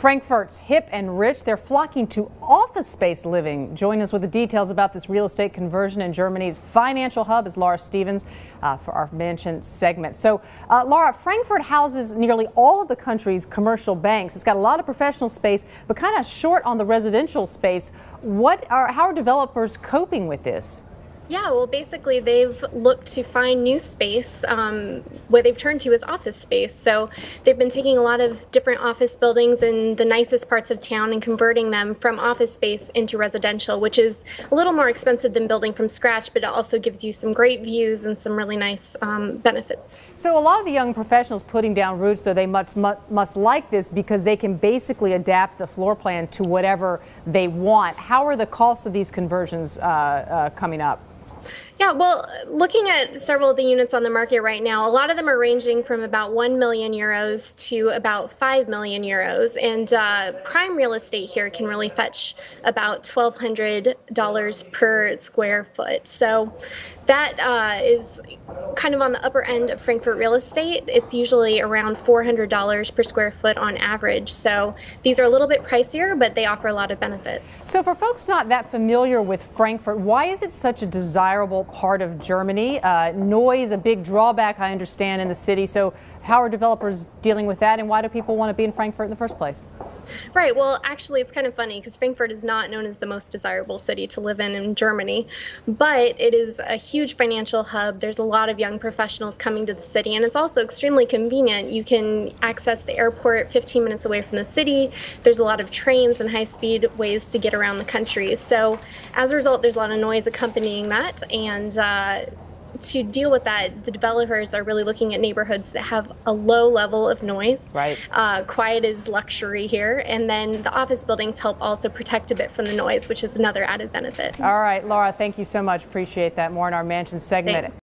Frankfurt's hip and rich, they're flocking to office space living. Join us with the details about this real estate conversion in Germany's financial hub is Laura Stevens for our mansion segment. So, Laura, Frankfurt houses nearly all of the country's commercial banks. It's got a lot of professional space, but kind of short on the residential space. How are developers coping with this? Yeah, well, basically, they've looked to find new space. What they've turned to is office space. So they've been taking a lot of different office buildings in the nicest parts of town and converting them from office space into residential, which is a little more expensive than building from scratch, but it also gives you some great views and some really nice benefits. So a lot of the young professionals putting down roots, though, they must like this because they can basically adapt the floor plan to whatever they want. How are the costs of these conversions coming up? Yeah, well, looking at several of the units on the market right now, a lot of them are ranging from about 1 million euros to about 5 million euros. And prime real estate here can really fetch about $1,200 per square foot. So that is kind of on the upper end of Frankfurt real estate. It's usually around $400 per square foot on average. So these are a little bit pricier, but they offer a lot of benefits. So for folks not that familiar with Frankfurt, why is it such a desirable part of Germany? Noise, a big drawback, I understand, in the city. So how are developers dealing with that, and why do people want to be in Frankfurt in the first place? Right. Well, actually, it's kind of funny because Frankfurt is not known as the most desirable city to live in Germany, but it is a huge financial hub. There's a lot of young professionals coming to the city, and it's also extremely convenient. You can access the airport 15 minutes away from the city. There's a lot of trains and high-speed ways to get around the country. So as a result, there's a lot of noise accompanying that, and to deal with that, the developers are really looking at neighborhoods that have a low level of noise. Right. Quiet is luxury here. And then the office buildings help also protect a bit from the noise, which is another added benefit. All right, Laura, thank you so much. Appreciate that. More in our mansion segment. Thanks.